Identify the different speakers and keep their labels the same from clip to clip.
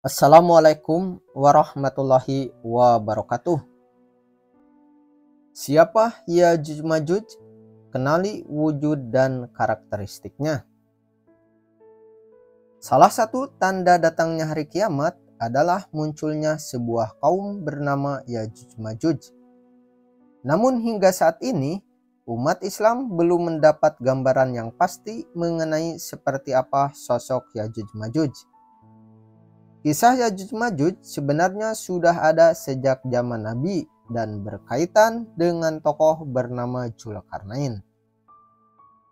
Speaker 1: Assalamualaikum warahmatullahi wabarakatuh. Siapa Ya'juj Ma'juj? Kenali wujud dan karakteristiknya. Salah satu tanda datangnya hari kiamat adalah munculnya sebuah kaum bernama Ya'juj Ma'juj. Namun hingga saat ini, umat Islam belum mendapat gambaran yang pasti mengenai seperti apa sosok Ya'juj Ma'juj. Kisah Ya'juj Ma'juj sebenarnya sudah ada sejak zaman Nabi dan berkaitan dengan tokoh bernama Dzulkarnain.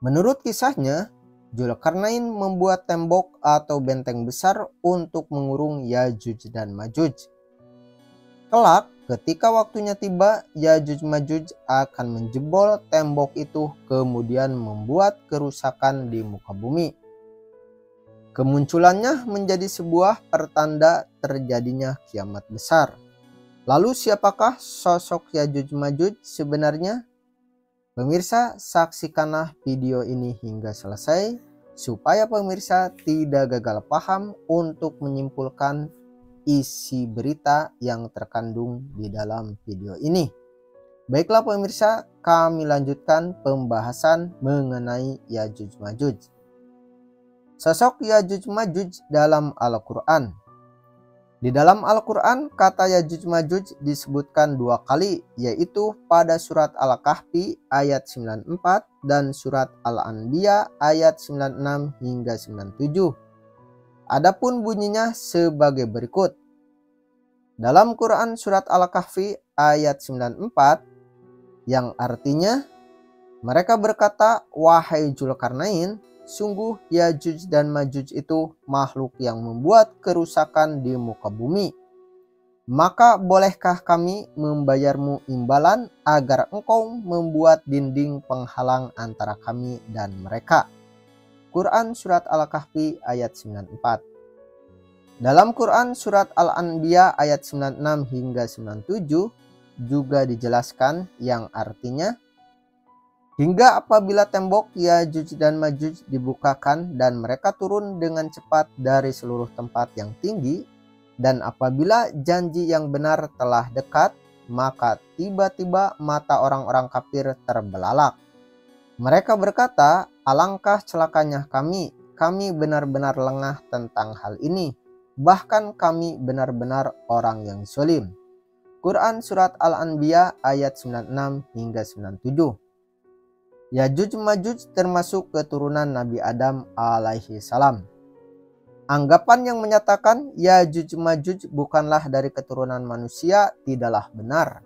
Speaker 1: Menurut kisahnya, Dzulkarnain membuat tembok atau benteng besar untuk mengurung Ya'juj dan Ma'juj. Kelak, ketika waktunya tiba, Ya'juj Ma'juj akan menjebol tembok itu kemudian membuat kerusakan di muka bumi. Kemunculannya menjadi sebuah pertanda terjadinya kiamat besar. Lalu siapakah sosok Ya'juj Ma'juj sebenarnya? Pemirsa, saksikanlah video ini hingga selesai supaya pemirsa tidak gagal paham untuk menyimpulkan isi berita yang terkandung di dalam video ini. Baiklah pemirsa, kami lanjutkan pembahasan mengenai Ya'juj Ma'juj. Sosok Ya'juj Ma'juj dalam Al-Quran. Di dalam Al-Quran, kata Ya'juj Ma'juj disebutkan dua kali, yaitu pada surat Al-Kahfi ayat 94 dan surat Al-Anbiya ayat 96 hingga 97. Adapun bunyinya sebagai berikut. Dalam Quran surat Al-Kahfi ayat 94, yang artinya, mereka berkata, "Wahai Dzulkarnain, sungguh Ya'juj dan Ma'juj itu makhluk yang membuat kerusakan di muka bumi. Maka bolehkah kami membayarmu imbalan agar engkau membuat dinding penghalang antara kami dan mereka?" Quran surat Al-Kahfi ayat 94. Dalam Quran surat Al-Anbiya ayat 96 hingga 97 juga dijelaskan, yang artinya, hingga apabila tembok Ya'juj dan Ma'juj dibukakan dan mereka turun dengan cepat dari seluruh tempat yang tinggi, dan apabila janji yang benar telah dekat, maka tiba-tiba mata orang-orang kafir terbelalak. Mereka berkata, "Alangkah celakanya kami benar-benar lengah tentang hal ini, bahkan kami benar-benar orang yang zalim." Quran surat Al-Anbiya ayat 96 hingga 97. Ya'juj Ma'juj termasuk keturunan Nabi Adam alaihi salam. Anggapan yang menyatakan Ya'juj Ma'juj bukanlah dari keturunan manusia tidaklah benar.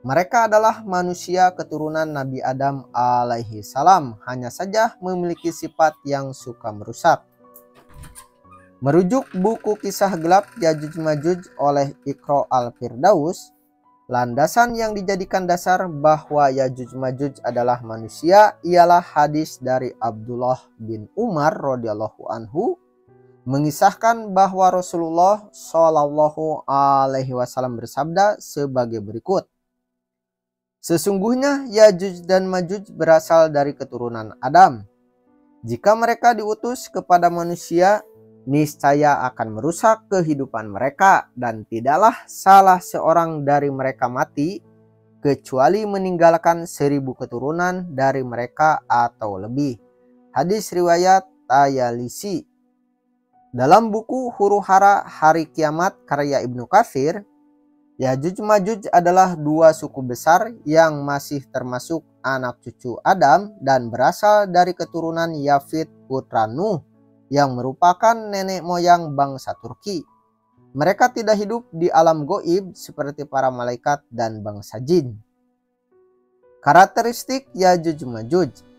Speaker 1: Mereka adalah manusia keturunan Nabi Adam alaihi salam, hanya saja memiliki sifat yang suka merusak. Merujuk buku kisah gelap Ya'juj Ma'juj oleh Iqra al-Firdaus, landasan yang dijadikan dasar bahwa Ya'juj Ma'juj adalah manusia ialah hadis dari Abdullah bin Umar radhiyallahu anhu, mengisahkan bahwa Rasulullah Shallallahu alaihi wasallam bersabda sebagai berikut. "Sesungguhnya Ya'juj dan Ma'juj berasal dari keturunan Adam. Jika mereka diutus kepada manusia, niscaya akan merusak kehidupan mereka, dan tidaklah salah seorang dari mereka mati kecuali meninggalkan 1000 keturunan dari mereka atau lebih." Hadis riwayat Tayalisi. Dalam buku Huru-Hara Hari Kiamat karya Ibnu Katsir, Ya'juj Ma'juj adalah dua suku besar yang masih termasuk anak cucu Adam dan berasal dari keturunan Yafid putra Nuh, yang merupakan nenek moyang bangsa Turki. Mereka tidak hidup di alam goib seperti para malaikat dan bangsa jin. Karakteristik Ya'juj Ma'juj.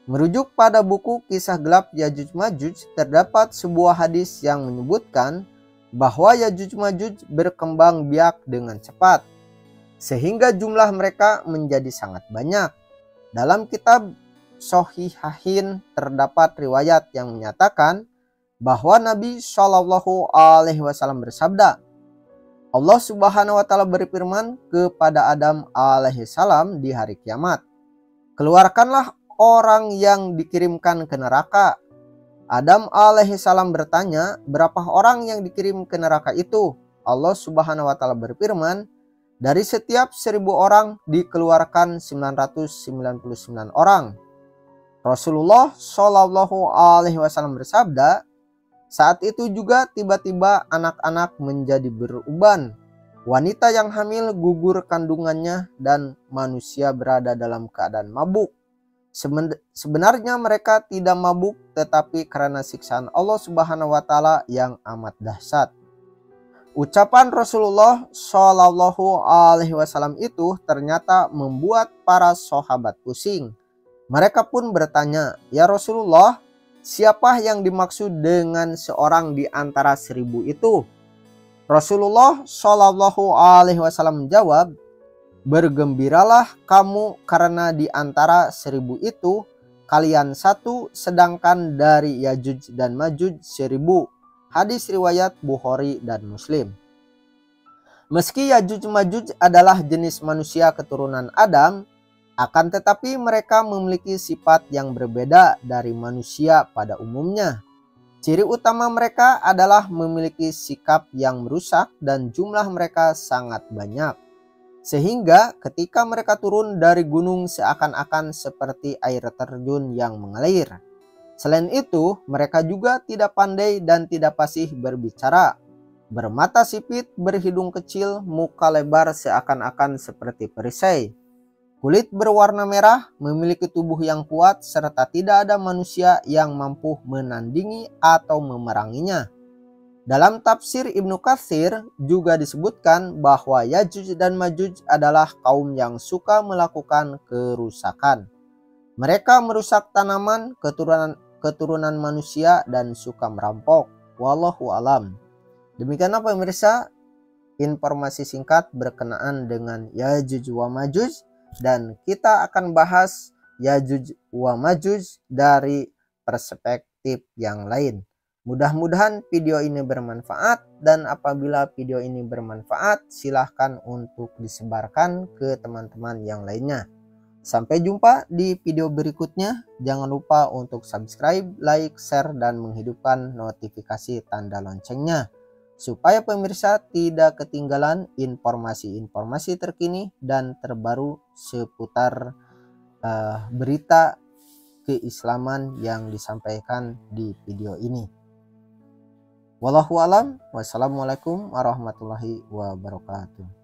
Speaker 1: Merujuk pada buku kisah gelap Ya'juj Ma'juj, terdapat sebuah hadis yang menyebutkan bahwa Ya'juj Ma'juj berkembang biak dengan cepat, sehingga jumlah mereka menjadi sangat banyak. Dalam kitab Shahihain terdapat riwayat yang menyatakan bahwa Nabi Shallallahu alaihi wasallam bersabda, Allah Subhanahu wa taala berfirman kepada Adam alaihi salam di hari kiamat, "Keluarkanlah orang yang dikirimkan ke neraka. Adam alaihissalam bertanya, berapa orang yang dikirim ke neraka itu? Allah subhanahu wa ta'ala berfirman, dari setiap 1000 orang dikeluarkan 999 orang. Rasulullah Shallallahu Alaihi Wasallam bersabda, saat itu juga tiba-tiba anak-anak menjadi beruban, wanita yang hamil gugur kandungannya, dan manusia berada dalam keadaan mabuk. Sebenarnya mereka tidak mabuk, tetapi karena siksaan Allah Subhanahu wa Ta'ala yang amat dahsyat. Ucapan Rasulullah Shallallahu Alaihi Wasallam itu ternyata membuat para sahabat pusing. Mereka pun bertanya, ya Rasulullah, siapa yang dimaksud dengan seorang di antara 1000 itu? Rasulullah Shallallahu Alaihi Wasallam menjawab, bergembiralah kamu karena di antara 1000 itu kalian satu, sedangkan dari Yajuj dan Majuj 1000. Hadis riwayat Bukhari dan Muslim. Meski Yajuj Majuj adalah jenis manusia keturunan Adam, akan tetapi mereka memiliki sifat yang berbeda dari manusia pada umumnya. Ciri utama mereka adalah memiliki sikap yang merusak dan jumlah mereka sangat banyak. Sehingga ketika mereka turun dari gunung seakan-akan seperti air terjun yang mengalir. Selain itu, mereka juga tidak pandai dan tidak fasih berbicara. Bermata sipit, berhidung kecil, muka lebar seakan-akan seperti perisai. Kulit berwarna merah, memiliki tubuh yang kuat, serta tidak ada manusia yang mampu menandingi atau memeranginya. Dalam tafsir Ibnu Katsir juga disebutkan bahwa Yajuj dan Majuj adalah kaum yang suka melakukan kerusakan. Mereka merusak tanaman, keturunan manusia, dan suka merampok. Wallahu alam. Demikianlah pemirsa informasi singkat berkenaan dengan Yajuj wa Majuj, dan kita akan bahas Yajuj wa Majuj dari perspektif yang lain. Mudah-mudahan video ini bermanfaat, dan apabila video ini bermanfaat silahkan untuk disebarkan ke teman-teman yang lainnya. Sampai jumpa di video berikutnya. Jangan lupa untuk subscribe, like, share, dan menghidupkan notifikasi tanda loncengnya, supaya pemirsa tidak ketinggalan informasi-informasi terkini dan terbaru seputar berita keislaman yang disampaikan di video ini. Wallahu alam. Wassalamualaikum warahmatullahi wabarakatuh.